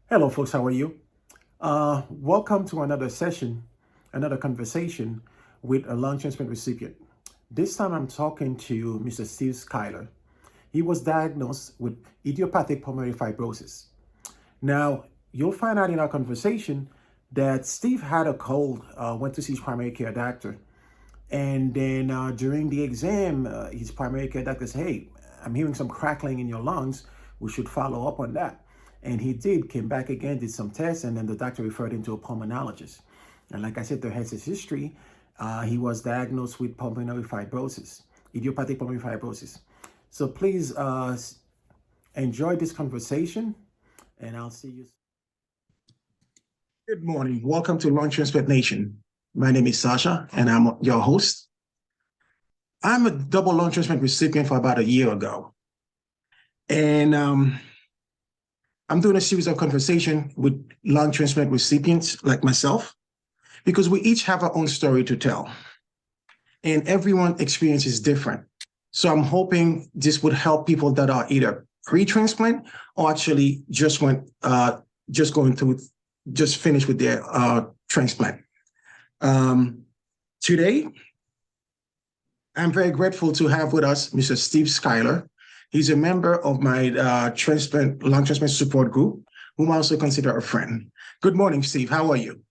Hello, folks. How are you? Welcome to another session, another conversation with a lung transplant recipient. This time I'm talking to Mr. Steve Schuyler. He was diagnosed with idiopathic pulmonary fibrosis. Now, you'll find out in our conversation that Steve had a cold, went to see his primary care doctor. And then during the exam, his primary care doctor said, "Hey, I'm hearing some crackling in your lungs. We should follow up on that." And he did, came back again, did some tests, and then the doctor referred him to a pulmonologist. And like I said, there has his history. He was diagnosed with pulmonary fibrosis, idiopathic pulmonary fibrosis. So please enjoy this conversation, and I'll see you. Good morning. Welcome to Lung Transplant Nation. My name is Sasha, and I'm your host. I'm a double lung transplant recipient for about a year ago. And I'm doing a series of conversation with lung transplant recipients like myself, because we each have our own story to tell. And everyone's experience is different. So I'm hoping this would help people that are either pre-transplant or actually just finished with their transplant. Today, I'm very grateful to have with us Mr. Steve Schuyler. He's a member of my lung transplant support group, whom I also consider a friend. Good morning, Steve. How are you?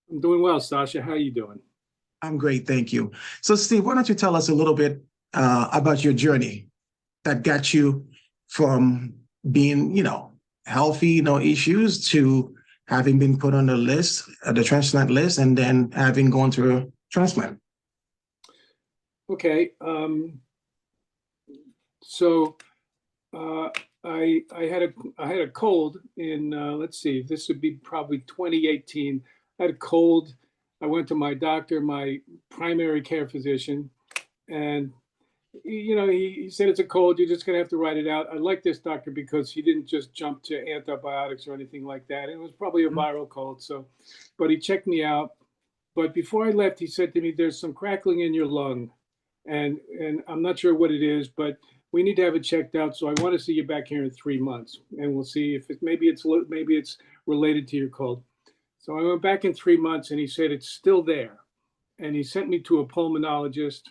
I'm doing well, Sasha. How are you doing? I'm great, thank you. So, Steve, why don't you tell us a little bit about your journey that got you from being, healthy, no issues, to having been put on the list, the transplant list, and then having gone through a transplant? Okay. So I had a cold in let's see, this would be probably 2018. I had a cold. I went to my doctor, my primary care physician, and he said it's a cold. You're just gonna have to ride it out. I like this doctor because he didn't just jump to antibiotics or anything like that. It was probably a viral cold. So, but he checked me out. But before I left, he said to me, "There's some crackling in your lung, and I'm not sure what it is, but we need to have it checked out. So I want to see you back here in 3 months, and we'll see if maybe it's related to your cold." So I went back in 3 months, and he said it's still there, and he sent me to a pulmonologist.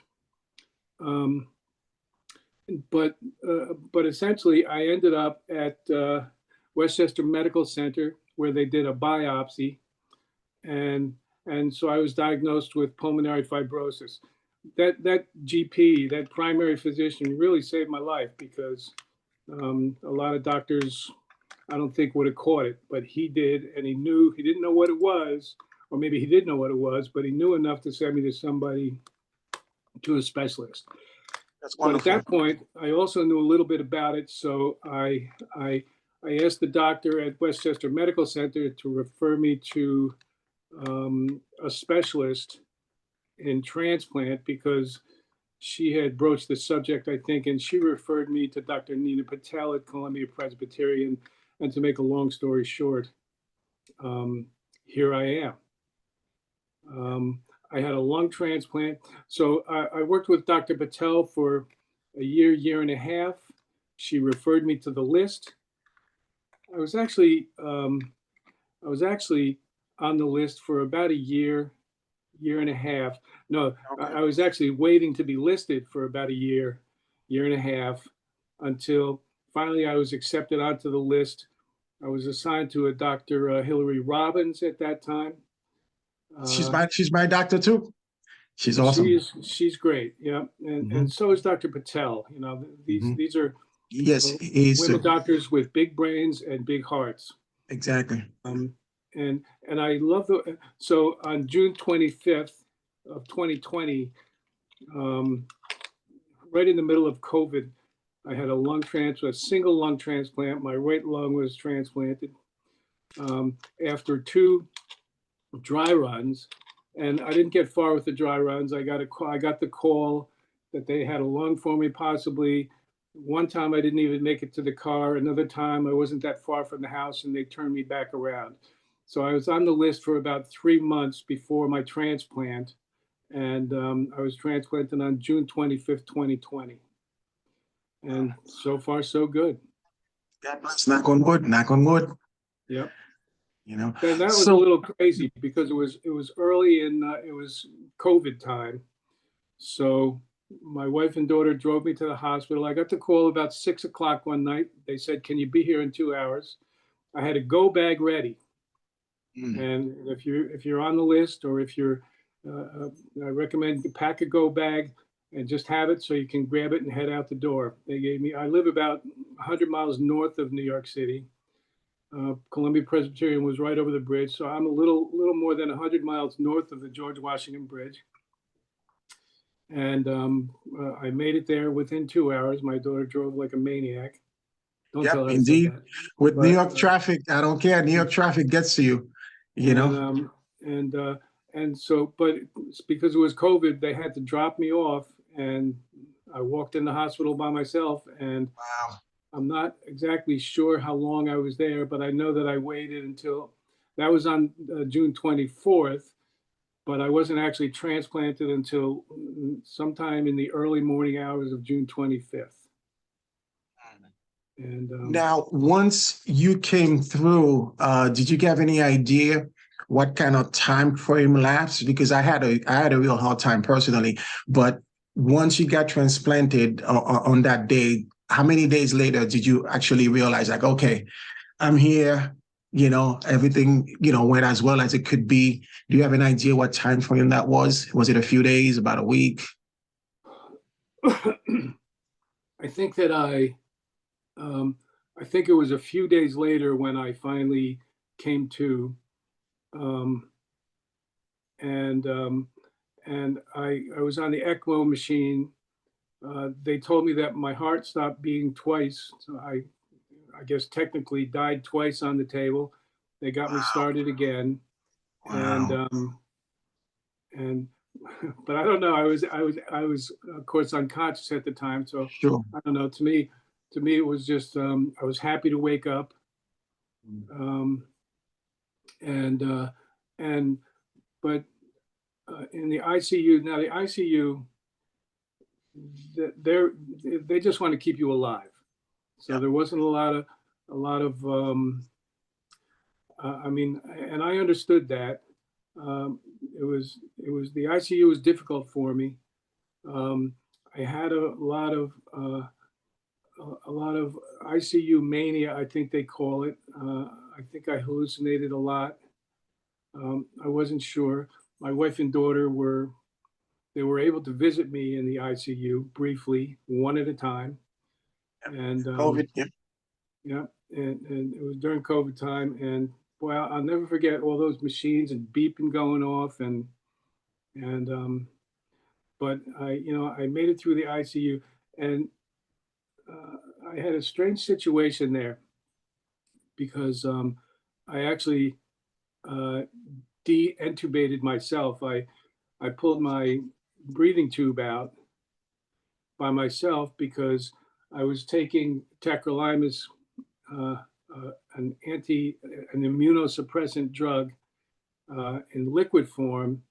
Um, but essentially, I ended up at Westchester Medical Center where they did a biopsy, and so I was diagnosed with pulmonary fibrosis. That GP, that primary physician, really saved my life because a lot of doctors, I don't think, would have caught it, but he did, and he didn't know what it was, or maybe he did know what it was, but he knew enough to send me to a specialist. That's But at wonderful. that point, I also knew a little bit about it, so I asked the doctor at Westchester Medical Center to refer me to a specialist in transplant because she had broached the subject, I think, and she referred me to Dr. Nina Patel at Columbia Presbyterian. And to make a long story short, here I am. I had a lung transplant. So I worked with Dr. Patel for a year and a half. She referred me to the list. I was actually on the list for about a year and a half. No, I was actually waiting to be listed for about a year and a half, until finally I was accepted onto the list. I was assigned to a Dr. Hillary Robbins at that time. She's my doctor too. She's awesome. She's great. Yeah. And so is Dr. Patel. These are Yes, women doctors with big brains and big hearts. exactly. And I love so on June 25th of 2020, right in the middle of COVID, I had a single lung transplant. My right lung was transplanted after 2 dry runs, and I didn't get far with the dry runs. I got the call that they had a lung for me, possibly. One time I didn't even make it to the car. Another time I wasn't that far from the house, and they turned me back around. So I was on the list for about 3 months before my transplant, and I was transplanted on June 25th, 2020. And so far, so good. God bless. Knock on wood. Knock on wood. Yep. you know. And that was a So little crazy because it was early in it was COVID time. So my wife and daughter drove me to the hospital. I got the call about 6 o'clock one night. They said, "Can you be here in 2 hours?" I had a go bag ready, mm, and if you're on the list, or if you're, I recommend you pack a go bag and just have it so you can grab it and head out the door. They gave me. I live about 100 miles north of New York City. Columbia Presbyterian was right over the bridge, so I'm a little more than 100 miles north of the George Washington Bridge. And I made it there within 2 hours. My daughter drove like a maniac. Don't yep, tell her I said indeed. that. With New But York traffic, I don't care. New York traffic gets to you, you and know. and uh, and so, but it's because it was COVID, they had to drop me off, and I walked in the hospital by myself. And Wow. I'm not exactly sure how long I was there, but I know that I waited until that was on June 24th. But I wasn't actually transplanted until sometime in the early morning hours of June 25th. And Now, once you came through, did you have any idea what kind of time frame lapse? Because I had a real hard time personally, but once you got transplanted on that day, how many days later did you actually realize, like, okay, I'm here, everything, went as well as it could be? Do you have an idea what time frame that was? Was it a few days, about a week? I think that um, I think it was a few days later when I finally came to, um, and I was on the ECMO machine. They told me that my heart stopped beating twice. So I guess technically died twice on the table. They got me Wow. started again, and Wow. and but I don't know. I was of course unconscious at the time, so Sure. I don't know. To me, it was just I was happy to wake up, um, and and but in the ICU now, the ICU, they're they just want to keep you alive. So Yeah. there wasn't a lot of I mean, and I understood that. It was the ICU was difficult for me. Um, I had a lot of ICU mania, I think they call it. I think I hallucinated a lot. I wasn't sure. My wife and daughter were able to visit me in the ICU briefly, one at a time, and COVID. Yeah. yeah, and it was during COVID time, and boy, I'll never forget all those machines and beeping going off, and but I made it through the ICU, and I had a strange situation there because I actually uh, de-intubated myself. I pulled my breathing tube out by myself because I was taking tacrolimus, uh, an an immunosuppressant drug in liquid form,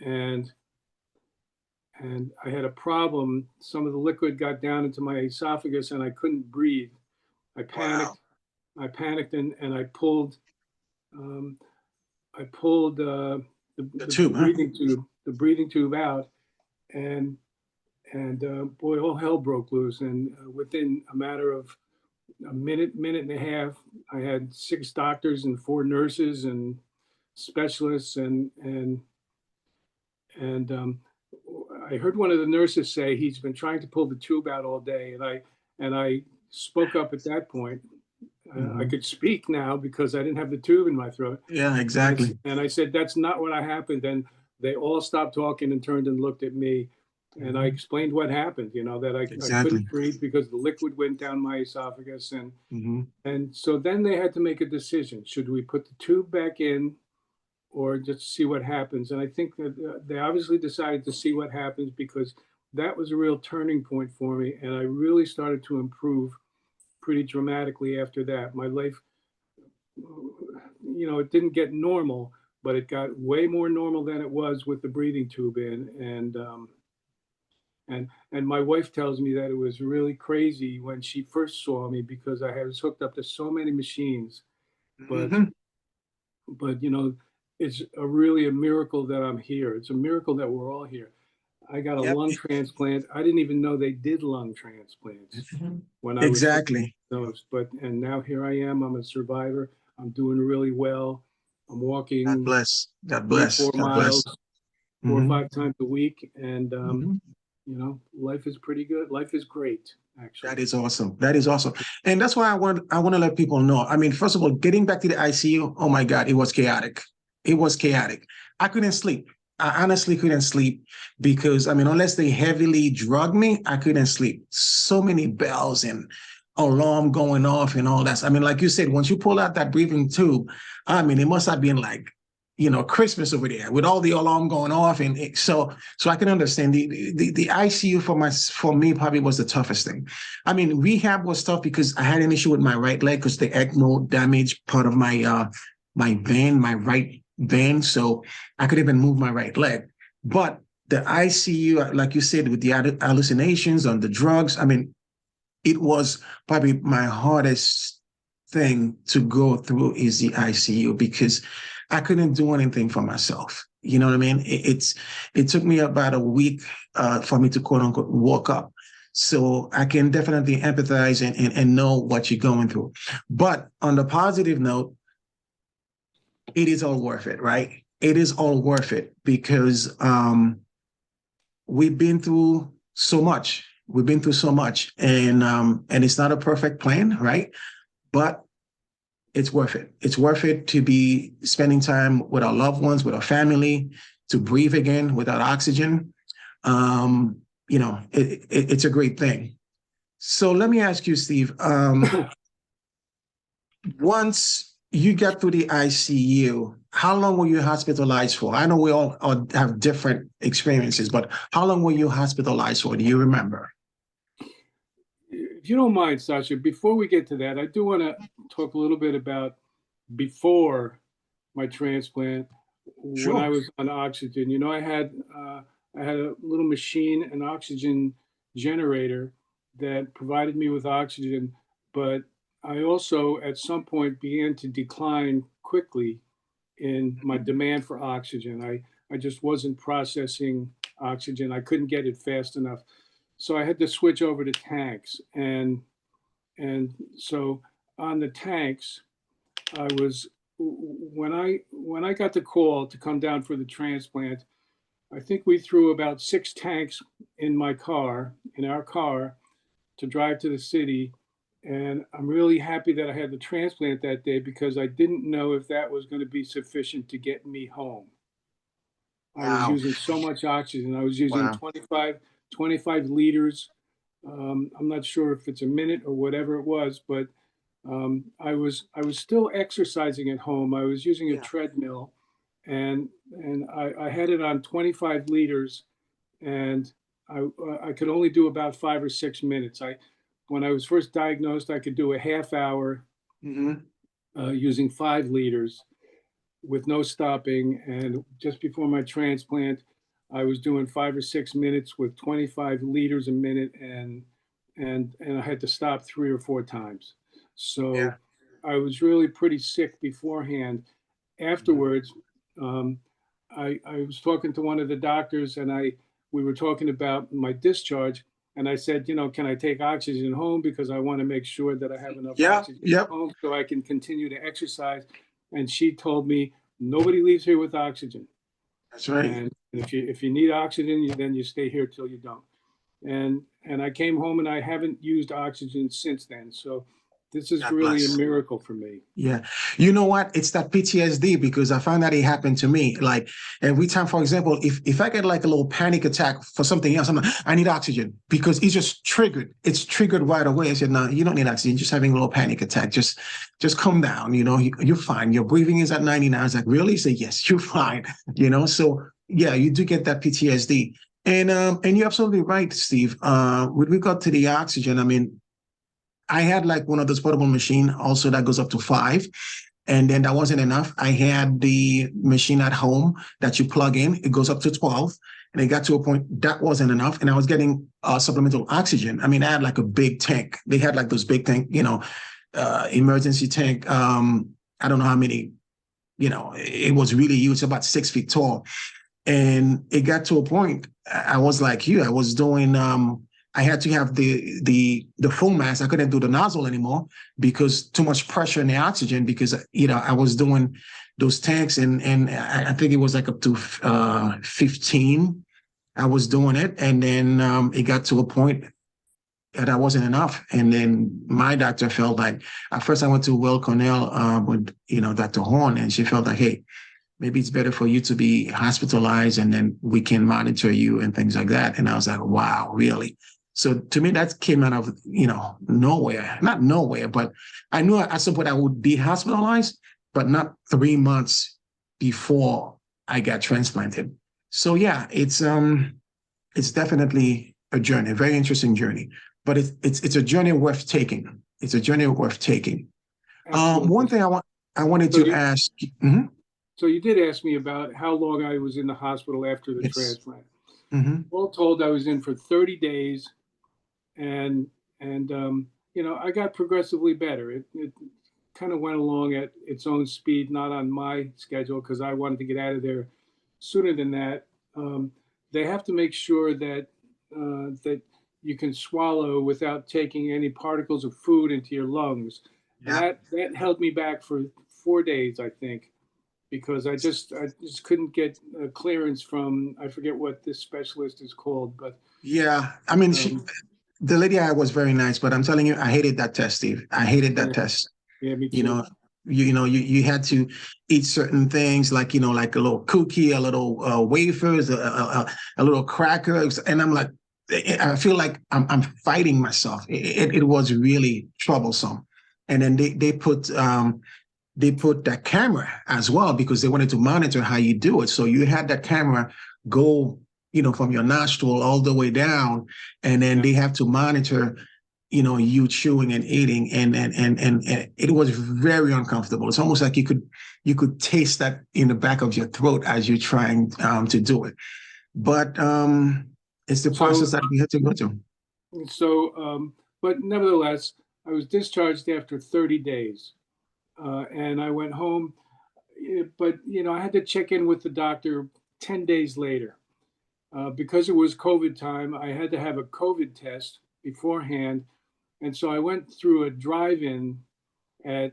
and I had a problem. Some of the liquid got down into my esophagus, and I couldn't breathe. I Wow. panicked. I panicked, and um, I pulled The the tube, huh? breathing tube out, and boy, all hell broke loose. And within a matter of a minute and a half, I had 6 doctors and 4 nurses and specialists, and I heard one of the nurses say he's been trying to pull the tube out all day, and I spoke up at that point. I Mhm. could speak now because I didn't have the tube in my throat. Yeah, And exactly. I said, that's not what happened. And they all stopped talking and turned and looked at me. And I Mhm. explained what happened, that I couldn't Exactly. breathe because the liquid went down my esophagus. Hmm. And so then they had to make a decision. Should we put the tube back in or just see what happens? And I think that they obviously decided to see what happens because that was a real turning point for me. And I really started to improve pretty dramatically after that. My life, it didn't get normal, but it got way more normal than it was with the breathing tube in. And my wife tells me that it was really crazy when she first saw me because I was hooked up to so many machines. But Hmm. but it's really a miracle that I'm here. It's a miracle that we're all here. I got a Yep. lung transplant. I didn't even know they did lung transplants Mhm. when I was first Exactly. diagnosed. And now here I am. I'm a survivor. I'm doing really well. I'm God walking bless. God three, bless. four God bless. miles, four or Hmm. five times a week, and Hmm. life is pretty good. Life is great, That actually. is awesome. That is awesome. And that's why I want to let people know. I mean, first of all, getting back to the ICU, oh my God, it was chaotic. It was chaotic. I couldn't sleep. I honestly couldn't sleep because, I mean, unless they heavily drugged me, I couldn't sleep. So many bells and alarm going off and all that. I mean, like you said, once you pull out that breathing tube, I mean, it must have been like, Christmas over there with all the alarm going off. And so I can understand the ICU for me probably was the toughest thing. I mean, rehab was tough because I had an issue with my right leg because the ECMO damaged part of my right vein, so I couldn't even move my right leg. But the ICU, like you said, with the hallucinations on the drugs, I mean, it was probably my hardest thing to go through is the ICU because I couldn't do anything for myself. You know what I mean? It took me about a week for me to quote unquote walk up. So I can definitely empathize and know what you're going through. But on the positive note, it is all worth it, right? It is all worth it because we've been through so much. We've been through so much, and it's not a perfect plan, right? But it's worth it. It's worth it to be spending time with our loved ones, with our family, to breathe again without oxygen. Um, it's a great thing. So let me ask you, Steve. Once you get through the ICU, how long were you hospitalized for? I know we all have different experiences, but how long were you hospitalized for? Do you remember? If you don't mind, Sasha, before we get to that, I do want to talk a little bit about before my transplant when I Sure. was on oxygen. I had a little machine, an oxygen generator that provided me with oxygen, but I also at some point began to decline quickly in my demand for oxygen. I just wasn't processing oxygen. I couldn't get it fast enough. So I had to switch over to tanks. And so on the tanks, I was when I got the call to come down for the transplant, I think we threw about 6 tanks in our car, to drive to the city. And I'm really happy that I had the transplant that day because I didn't know if that was going to be sufficient to get me home. I was Wow. using so much oxygen. I was using Wow. 25 liters. I'm not sure if it's a minute or whatever it was, but I was still exercising at home. I was using a Yeah. treadmill, and I had it on 25 liters, and I could only do about 5 or 6 minutes. When I was first diagnosed, I could do a half hour Hmm. using 5 liters with no stopping. And just before my transplant, I was doing 5 or 6 minutes with 25 liters a minute, and I had to stop 3 or 4 times. Yeah. So I was really pretty sick beforehand. Afterwards, um, I was talking to one of the doctors, and we were talking about my discharge. And I said, can I take oxygen home because I want to make sure that I have enough Yeah. oxygen Yep. at home so I can continue to exercise. And she told me nobody leaves here with oxygen. That's right. And if you need oxygen, then you stay here till you don't. And I came home and I haven't used oxygen since then. So this is God really a bless. miracle for me. Yeah. You know what? It's that PTSD because I found that it happened to me. Like every time, for example, if I get like a little panic attack for something else, I'm like, I need oxygen because it's just triggered. It's triggered right away. I said, no, you don't need oxygen. Just having a little panic attack. Just calm down. You're fine. Your breathing is at 99. I was like, really? Say, yes, you're fine. So yeah, you do get that PTSD. And you're absolutely right, Steve. With regard to the oxygen, I mean, I had like one of those portable machine also that goes up to 5. And then that wasn't enough. I had the machine at home that you plug in. It goes up to 12. And it got to a point that wasn't enough. And I was getting supplemental oxygen. I mean, I had like a big tank. They had like those big tank, emergency tank. I don't know how many it was really huge, about 6 feet tall. And it got to a point, I was like you, I was doing, I had to have the full mask. I couldn't do the nozzle anymore because too much pressure in the oxygen, because, I was doing those tanks, and I think it was like up to 15. I was doing it. And then it got to a point that wasn't enough. And then my doctor felt like, at first I went to Will Cornell with, Dr. Horn, and she felt like, hey, maybe it's better for you to be hospitalized, and then we can monitor you and things like that. And I was like, wow, really? So to me, that came out of, nowhere, not nowhere, but I knew at some point I would be hospitalized, but not 3 months before I got transplanted. So yeah, it's definitely a journey, a very interesting journey, but it's a journey worth taking. It's a journey worth taking. One Absolutely. thing I wanted So to you, ask. Mhm. so you did ask me about how long I was in the hospital after the Yes. transplant. Mm-hmm. All told, I was in for 30 days, and I got progressively better. It kind of went along at its own speed, not on my schedule, because I wanted to get out of there sooner than that. Um, they have to make sure that you can swallow without taking any particles of food into your lungs, and Yeah. that held me back for 4 days, I think, because I just couldn't get a clearance from, I forget what this specialist is called, but Yeah. I mean, um, the lady I was very nice, but I'm telling you, I hated that test, Steve. I hated that yeah, test. yeah, me You too. know, you had to eat certain things, like, like a little cookie, a little wafers, a little cracker. And I'm like, I feel like I'm fighting myself. It was really troublesome. And then they put that camera as well, because they wanted to monitor how you do it. So you had that camera go, from your nostril all the way down, and then Yeah. they have to monitor, you chewing and eating, and it was very uncomfortable. It's almost like you could taste that in the back of your throat as you're trying to do it. But it's the process So that we had to go through. so, but nevertheless, I was discharged after 30 days, and I went home. But I had to check in with the doctor 10 days later, because it was COVID time. I had to have a COVID test beforehand, and so I went through a drive-in at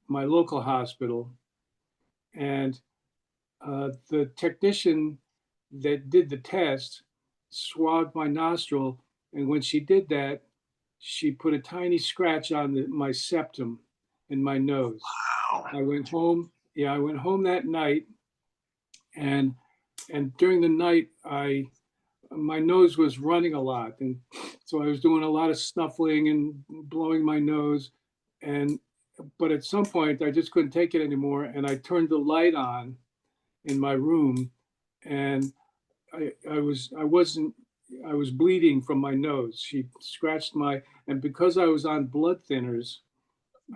my local hospital, and the technician that did the test swabbed my nostril, and when she did that, she put a tiny scratch on my septum in my nose. Wow. I went home. Yeah, I went home that night, and during the night, I my nose was running a lot, and so I was doing a lot of snuffling and blowing my nose, and but at some point I just couldn't take it anymore, and I turned the light on in my room, and I was bleeding from my nose. She scratched and because I was on blood thinners,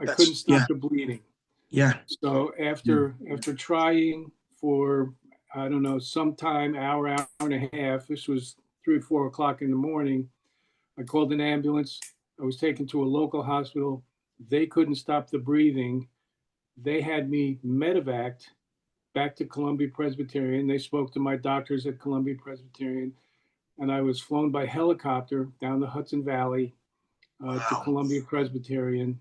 I couldn't Yeah, stop the bleeding. yeah. So Yeah. after trying for, I don't know, sometime hour and a half, this was 3 or 4 o'clock in the morning. I called an ambulance. I was taken to a local hospital. They couldn't stop the breathing. They had me medevaced back to Columbia Presbyterian. They spoke to my doctors at Columbia Presbyterian, and I was flown by helicopter down the Hudson Valley to Wow. Columbia Presbyterian,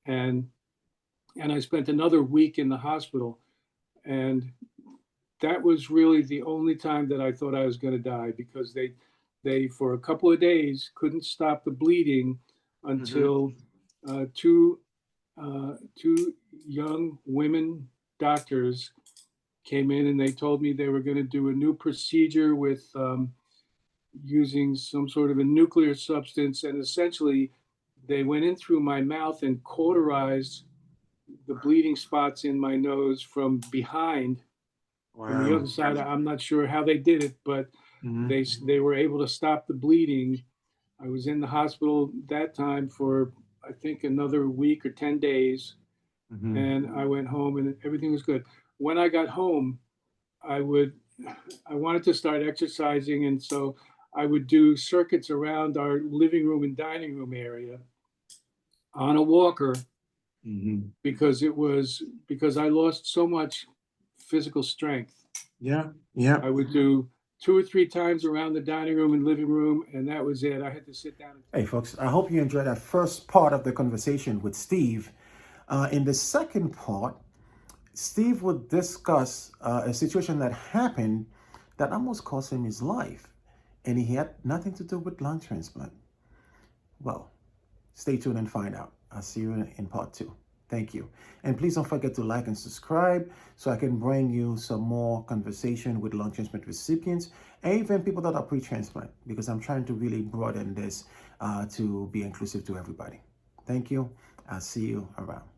and I spent another week in the hospital, and that was really the only time that I thought I was going to die, because they for a couple of days couldn't stop the bleeding Hmm. until two young women doctors came in, and they told me they were going to do a new procedure with using some sort of a nuclear substance, and essentially they went in through my mouth and cauterized the bleeding spots in my nose from behind, from the Wow. other side. I'm not sure how they did it, but Hmm. they were able to stop the bleeding. I was in the hospital that time for, I think, another week or 10 days, Hmm. and I went home and everything was good. When I got home, I would I wanted to start exercising, and so I would do circuits around our living room and dining room area on a walker, Mhm. because I lost so much physical strength. Yeah. Yeah. I would do 2 or 3 times around the dining room and living room, and that was it. I had to sit down. Hey, folks, I hope you enjoyed that first part of the conversation with Steve. In the second part, Steve would discuss a situation that happened that almost cost him his life, and he had nothing to do with lung transplant. Well, stay tuned and find out. I'll see you in part 2. Thank you. And please don't forget to like and subscribe so I can bring you some more conversation with lung transplant recipients and even people that are pre-transplant, because I'm trying to really broaden this to be inclusive to everybody. Thank you. I'll see you around.